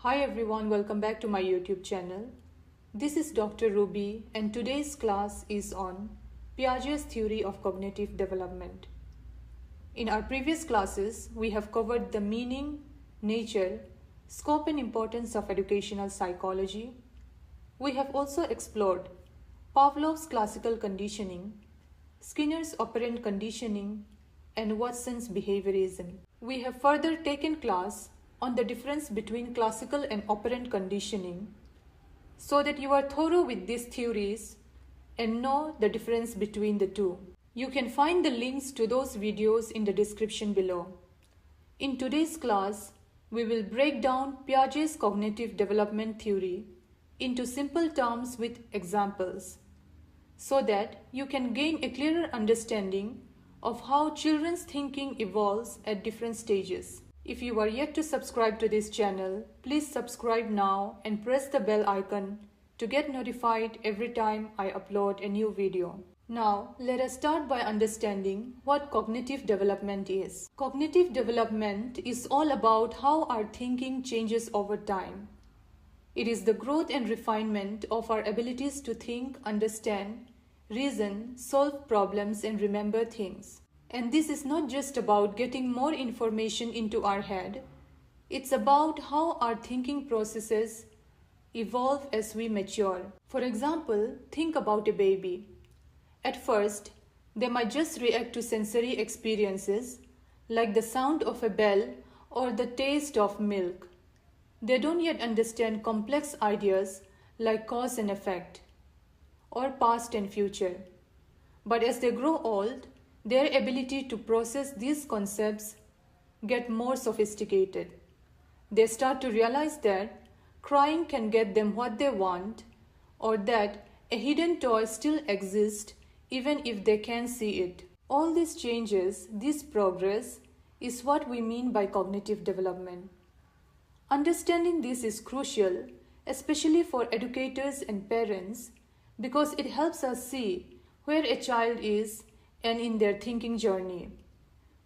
Hi everyone, welcome back to my YouTube channel. This is Dr. Ruby and today's class is on Piaget's theory of cognitive development. In our previous classes, we have covered the meaning, nature, scope and importance of educational psychology. We have also explored Pavlov's classical conditioning, Skinner's operant conditioning, and Watson's behaviorism. We have further taken class on the difference between classical and operant conditioning so that you are thorough with these theories and know the difference between the two. You can find the links to those videos in the description below. In today's class, we will break down Piaget's cognitive development theory into simple terms with examples so that you can gain a clearer understanding of how children's thinking evolves at different stages. If you are yet to subscribe to this channel, please subscribe now and press the bell icon to get notified every time I upload a new video. Now, let us start by understanding what cognitive development is. Cognitive development is all about how our thinking changes over time. It is the growth and refinement of our abilities to think, understand, reason, solve problems, and remember things. And this is not just about getting more information into our head. It's about how our thinking processes evolve as we mature. For example, think about a baby. At first, they might just react to sensory experiences like the sound of a bell or the taste of milk. They don't yet understand complex ideas like cause and effect or past and future. But as they grow old, their ability to process these concepts get more sophisticated. They start to realize that crying can get them what they want, or that a hidden toy still exists even if they can't see it. All these changes, this progress, is what we mean by cognitive development. Understanding this is crucial, especially for educators and parents, because it helps us see where a child is and in their thinking journey.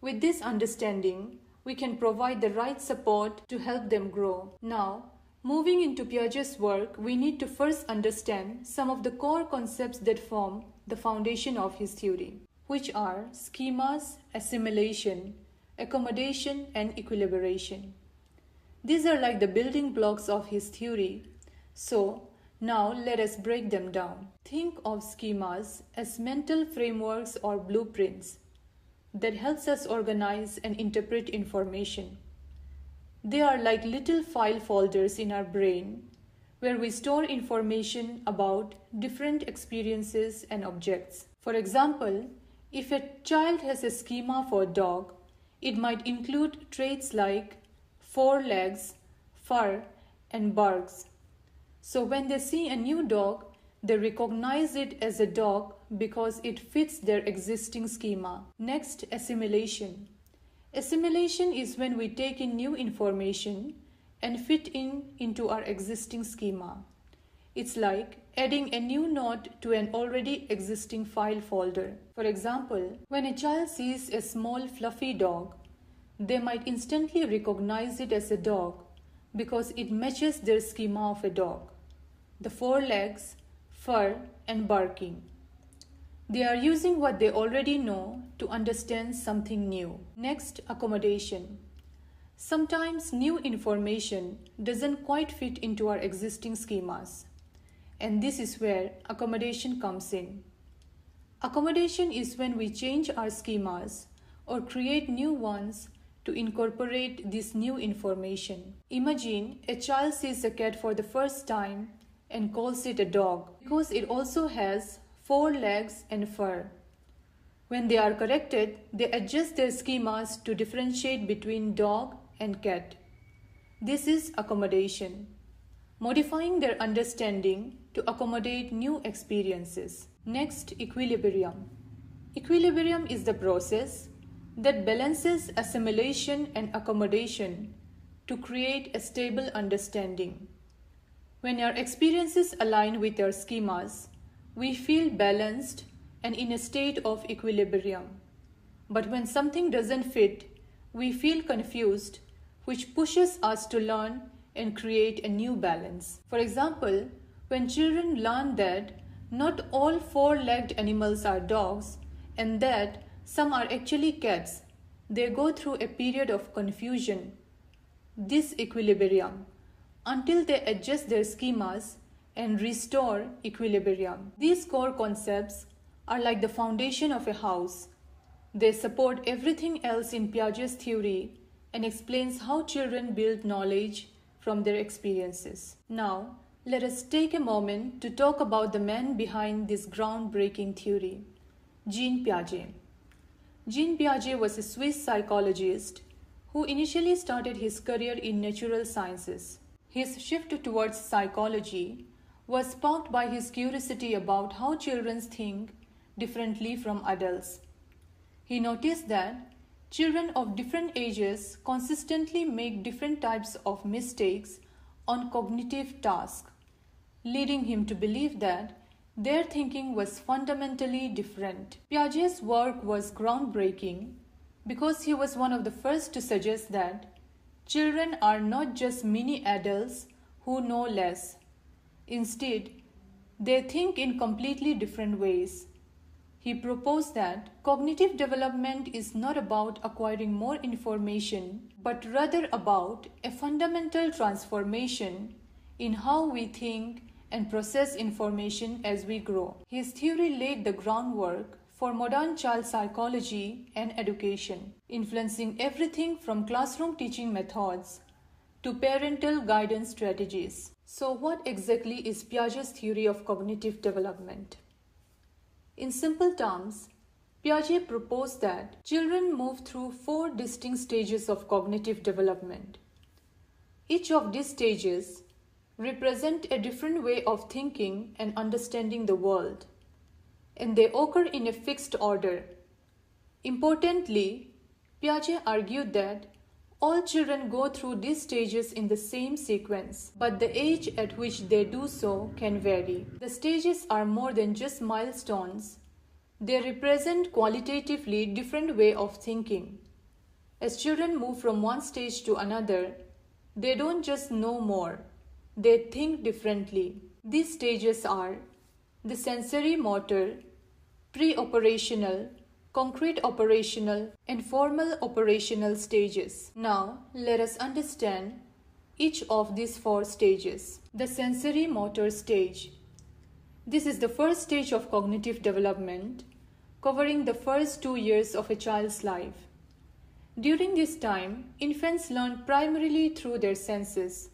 With this understanding, we can provide the right support to help them grow. Now, moving into Piaget's work, we need to first understand some of the core concepts that form the foundation of his theory, which are schemas, assimilation, accommodation, and equilibration. These are like the building blocks of his theory. So, now let us break them down. Think of schemas as mental frameworks or blueprints that helps us organize and interpret information. They are like little file folders in our brain where we store information about different experiences and objects. For example, if a child has a schema for a dog, it might include traits like 4 legs, fur, and barks. So when they see a new dog, they recognize it as a dog because it fits their existing schema. Next, assimilation. Assimilation is when we take in new information and fit into our existing schema. It's like adding a new node to an already existing file folder. For example, when a child sees a small fluffy dog, they might instantly recognize it as a dog because it matches their schema of a dog. The 4 legs, fur, and barking. They are using what they already know to understand something new. Next, accommodation. Sometimes new information doesn't quite fit into our existing schemas, and this is where accommodation comes in. Accommodation is when we change our schemas or create new ones to incorporate this new information. Imagine a child sees a cat for the first time and calls it a dog because it also has 4 legs and fur. When they are corrected, they adjust their schemas to differentiate between dog and cat. This is accommodation, modifying their understanding to accommodate new experiences. Next, equilibrium. Equilibrium is the process that balances assimilation and accommodation to create a stable understanding. When our experiences align with our schemas, we feel balanced and in a state of equilibrium. But when something doesn't fit, we feel confused, which pushes us to learn and create a new balance. For example, when children learn that not all four-legged animals are dogs and that some are actually cats, they go through a period of confusion, disequilibrium, until they adjust their schemas and restore equilibrium. These core concepts are like the foundation of a house. They support everything else in Piaget's theory and explains how children build knowledge from their experiences. Now, let us take a moment to talk about the man behind this groundbreaking theory, Jean Piaget. Jean Piaget was a Swiss psychologist who initially started his career in natural sciences. His shift towards psychology was sparked by his curiosity about how children think differently from adults. He noticed that children of different ages consistently make different types of mistakes on cognitive tasks, leading him to believe that their thinking was fundamentally different. Piaget's work was groundbreaking because he was one of the first to suggest that children are not just mini adults who know less. Instead, they think in completely different ways. He proposed that cognitive development is not about acquiring more information, but rather about a fundamental transformation in how we think and process information as we grow. His theory laid the groundwork for modern child psychology and education, influencing everything from classroom teaching methods to parental guidance strategies. So, what exactly is Piaget's theory of cognitive development? In simple terms, Piaget proposed that children move through 4 distinct stages of cognitive development. Each of these stages represent a different way of thinking and understanding the world, and they occur in a fixed order. Importantly, Piaget argued that all children go through these stages in the same sequence, but the age at which they do so can vary. The stages are more than just milestones. They represent qualitatively different way of thinking. As children move from one stage to another, they don't just know more, they think differently. These stages are the sensory motor, pre-operational, concrete operational, and formal operational stages. Now, let us understand each of these 4 stages. The sensory motor stage. This is the first stage of cognitive development, covering the first 2 years of a child's life. During this time, infants learn primarily through their senses,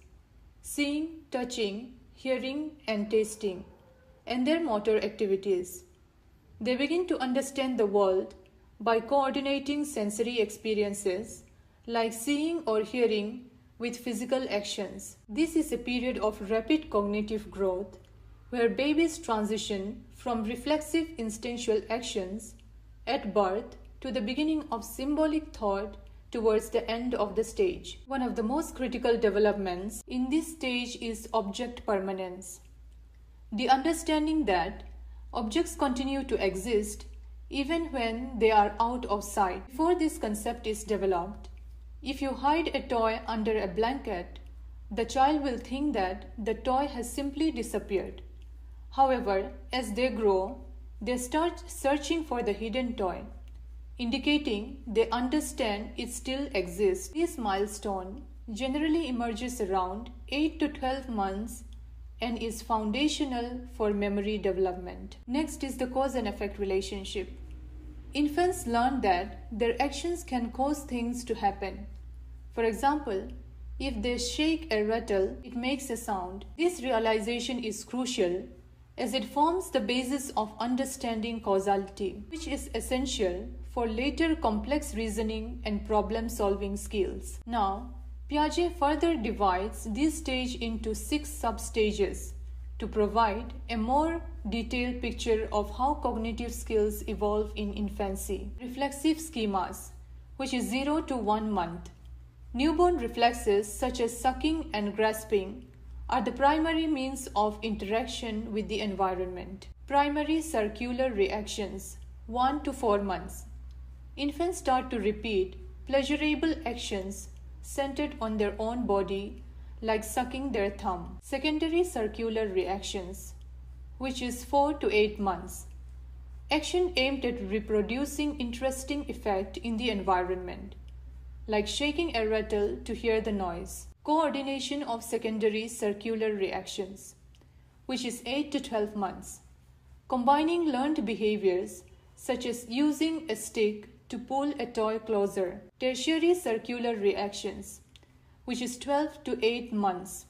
seeing, touching, hearing, and tasting, and their motor activities. They begin to understand the world by coordinating sensory experiences like seeing or hearing with physical actions. This is a period of rapid cognitive growth where babies transition from reflexive instinctual actions at birth to the beginning of symbolic thought towards the end of the stage. One of the most critical developments in this stage is object permanence. The understanding that objects continue to exist even when they are out of sight. Before this concept is developed, if you hide a toy under a blanket, the child will think that the toy has simply disappeared. However, as they grow, they start searching for the hidden toy, indicating they understand it still exists. This milestone generally emerges around 8 to 12 months and is foundational for memory development. Next is the cause and effect relationship. Infants learn that their actions can cause things to happen. For example, if they shake a rattle, it makes a sound. This realization is crucial as it forms the basis of understanding causality, which is essential for later complex reasoning and problem-solving skills. Now, Piaget further divides this stage into 6 sub-stages to provide a more detailed picture of how cognitive skills evolve in infancy. Reflexive schemas, which is 0 to 1 month. Newborn reflexes such as sucking and grasping are the primary means of interaction with the environment. Primary circular reactions, 1 to 4 months. Infants start to repeat pleasurable actions centered on their own body, like sucking their thumb. Secondary circular reactions, which is 4 to 8 months. Action aimed at reproducing interesting effect in the environment, like shaking a rattle to hear the noise. Coordination of secondary circular reactions, which is 8 to 12 months. Combining learned behaviors such as using a stick to pull a toy closer. Tertiary circular reactions, which is 12 to 8 months.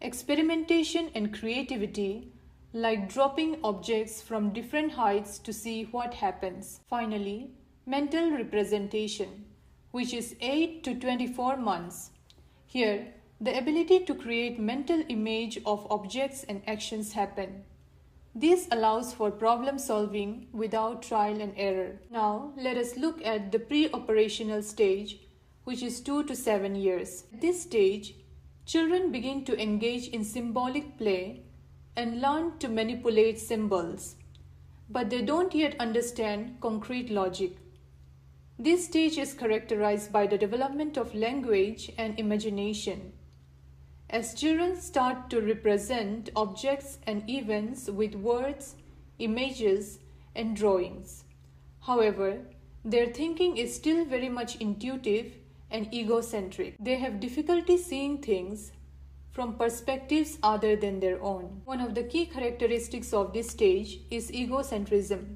Experimentation and creativity, like dropping objects from different heights to see what happens. Finally, mental representation, which is 8 to 24 months. Here, the ability to create mental image of objects and actions happen. This allows for problem solving without trial and error. Now, let us look at the pre-operational stage, which is 2 to 7 years. At this stage, children begin to engage in symbolic play and learn to manipulate symbols, but they don't yet understand concrete logic. This stage is characterized by the development of language and imagination. As children start to represent objects and events with words, images, and drawings. However, their thinking is still very much intuitive and egocentric. They have difficulty seeing things from perspectives other than their own. One of the key characteristics of this stage is egocentrism,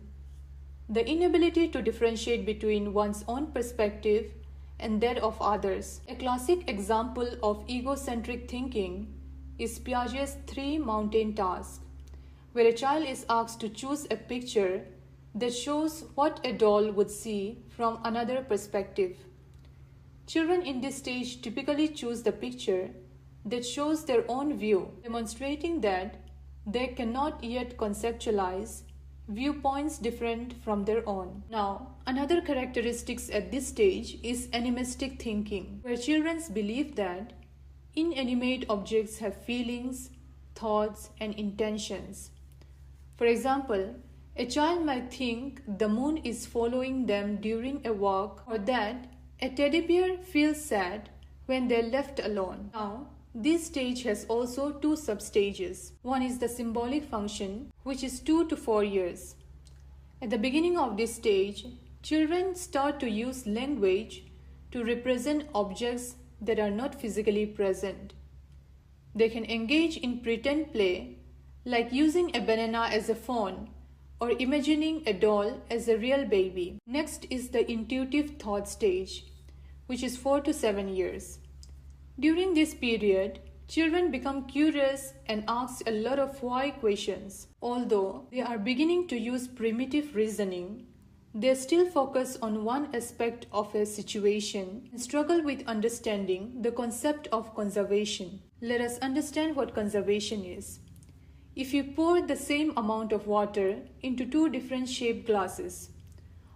the inability to differentiate between one's own perspective and that of others. A classic example of egocentric thinking is Piaget's 3 mountain task, where a child is asked to choose a picture that shows what a doll would see from another perspective. Children in this stage typically choose the picture that shows their own view, demonstrating that they cannot yet conceptualize viewpoints different from their own. Now, another characteristics at this stage is animistic thinking, where children believe that inanimate objects have feelings, thoughts, and intentions. For example, a child might think the moon is following them during a walk, or that a teddy bear feels sad when they're left alone. Now, this stage has also 2 substages. One is the symbolic function, which is 2 to 4 years. At the beginning of this stage, children start to use language to represent objects that are not physically present. They can engage in pretend play, like using a banana as a phone or imagining a doll as a real baby. Next is the intuitive thought stage, which is 4 to 7 years. During this period, children become curious and ask a lot of why questions. Although they are beginning to use primitive reasoning, they still focus on one aspect of a situation and struggle with understanding the concept of conservation. Let us understand what conservation is. If you pour the same amount of water into 2 different shaped glasses,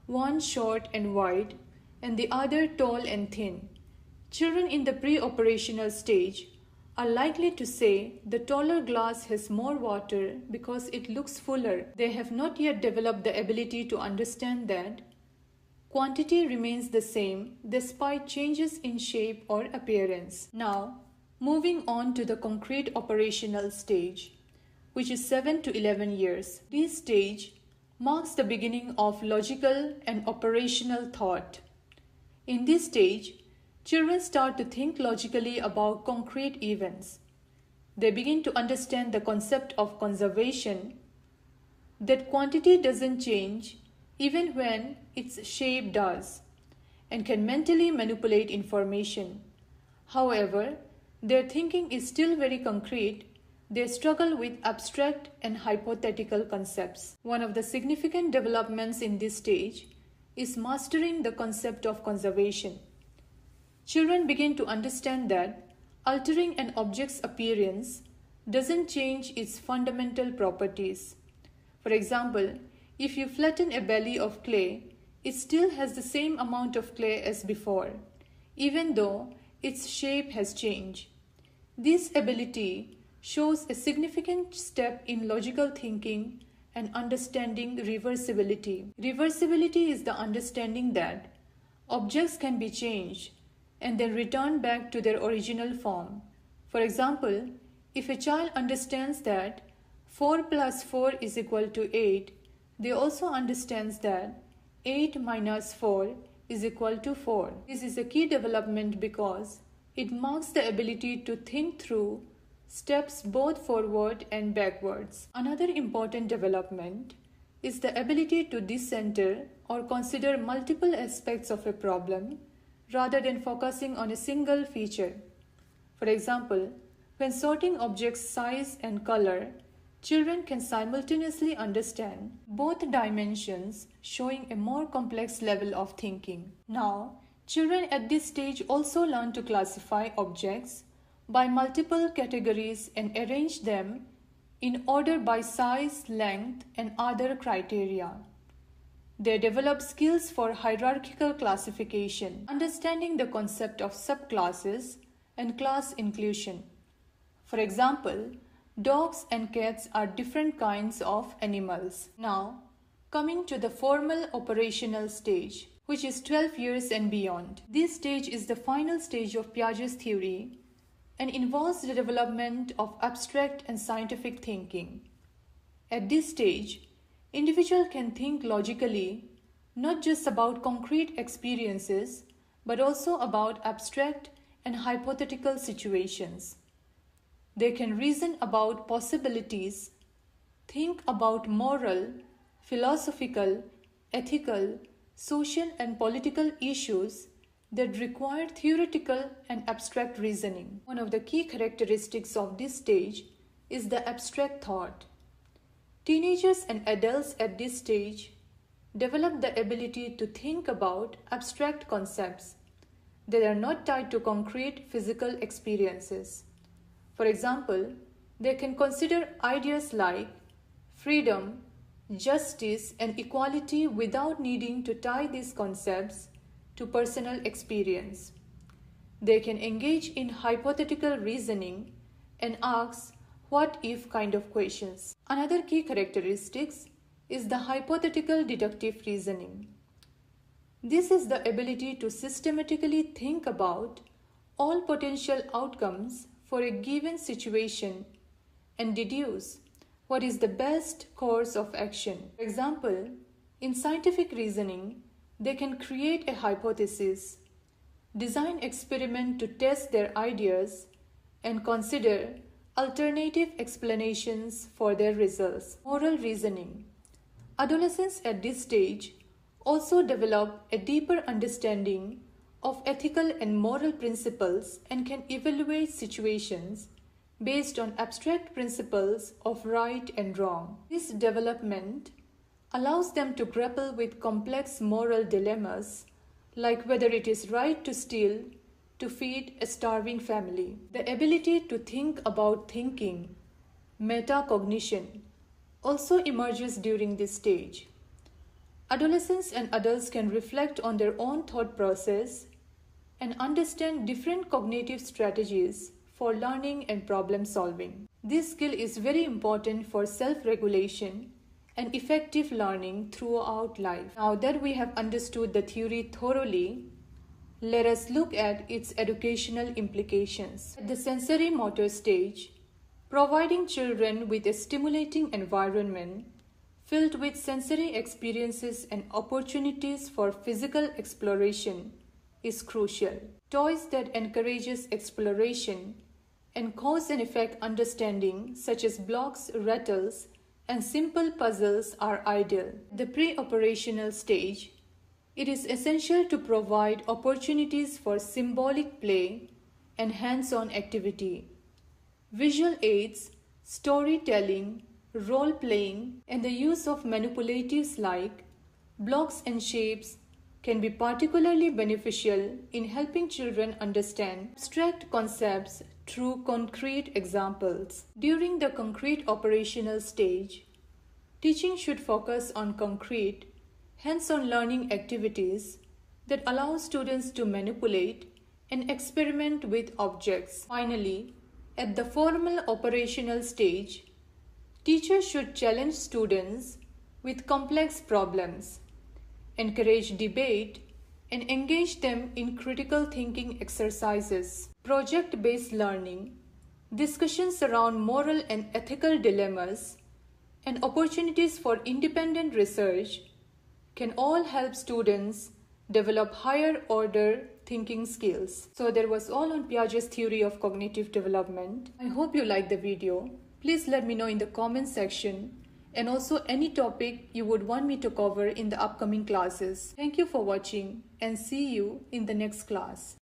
one short and wide and the other tall and thin, children in the pre-operational stage are likely to say the taller glass has more water because it looks fuller. They have not yet developed the ability to understand that quantity remains the same despite changes in shape or appearance. Now, moving on to the concrete operational stage, which is 7 to 11 years. This stage marks the beginning of logical and operational thought. In this stage, children start to think logically about concrete events. They begin to understand the concept of conservation, that quantity doesn't change even when its shape does, and can mentally manipulate information. However, their thinking is still very concrete. They struggle with abstract and hypothetical concepts. One of the significant developments in this stage is mastering the concept of conservation. Children begin to understand that altering an object's appearance doesn't change its fundamental properties. For example, if you flatten a belly of clay, it still has the same amount of clay as before, even though its shape has changed. This ability shows a significant step in logical thinking and understanding reversibility. Reversibility is the understanding that objects can be changed and then return back to their original form. For example, if a child understands that 4 plus 4 is equal to 8, they also understands that 8 minus 4 is equal to 4. This is a key development because it marks the ability to think through steps both forward and backwards. Another important development is the ability to decenter or consider multiple aspects of a problem rather than focusing on a single feature. For example, when sorting objects' size and color, children can simultaneously understand both dimensions, showing a more complex level of thinking. Now, children at this stage also learn to classify objects by multiple categories and arrange them in order by size, length, and other criteria. They develop skills for hierarchical classification, understanding the concept of subclasses and class inclusion. For example, dogs and cats are different kinds of animals. Now, coming to the formal operational stage, which is 12 years and beyond. This stage is the final stage of Piaget's theory and involves the development of abstract and scientific thinking. At this stage, individuals can think logically, not just about concrete experiences, but also about abstract and hypothetical situations. They can reason about possibilities, think about moral, philosophical, ethical, social, and political issues that require theoretical and abstract reasoning. One of the key characteristics of this stage is the abstract thought. Teenagers and adults at this stage develop the ability to think about abstract concepts that are not tied to concrete physical experiences. For example, they can consider ideas like freedom, justice, and equality without needing to tie these concepts to personal experience. They can engage in hypothetical reasoning and ask what-if kind of questions. Another key characteristic is the hypothetical deductive reasoning. This is the ability to systematically think about all potential outcomes for a given situation and deduce what is the best course of action. For example, in scientific reasoning, they can create a hypothesis, design experiments to test their ideas, and consider alternative explanations for their results. Moral reasoning. Adolescents at this stage also develop a deeper understanding of ethical and moral principles and can evaluate situations based on abstract principles of right and wrong. This development allows them to grapple with complex moral dilemmas like whether it is right to steal to feed a starving family. The ability to think about thinking, metacognition, also emerges during this stage. Adolescents and adults can reflect on their own thought process and understand different cognitive strategies for learning and problem solving. This skill is very important for self-regulation and effective learning throughout life. Now that we have understood the theory thoroughly, let us look at its educational implications. At the sensory motor stage, providing children with a stimulating environment filled with sensory experiences and opportunities for physical exploration is crucial. Toys that encourages exploration and cause and effect understanding, such as blocks, rattles, and simple puzzles are ideal. The pre-operational stage, it is essential to provide opportunities for symbolic play and hands-on activity. Visual aids, storytelling, role-playing, and the use of manipulatives like blocks and shapes can be particularly beneficial in helping children understand abstract concepts through concrete examples. During the concrete operational stage, teaching should focus on concrete, hands-on learning activities that allow students to manipulate and experiment with objects. Finally, at the formal operational stage, teachers should challenge students with complex problems, encourage debate, and engage them in critical thinking exercises. Project-based learning discussions around moral and ethical dilemmas, and opportunities for independent research can all help students develop higher order thinking skills. So that was all on Piaget's theory of cognitive development. I hope you liked the video. Please let me know in the comment section, and also any topic you would want me to cover in the upcoming classes. Thank you for watching and see you in the next class.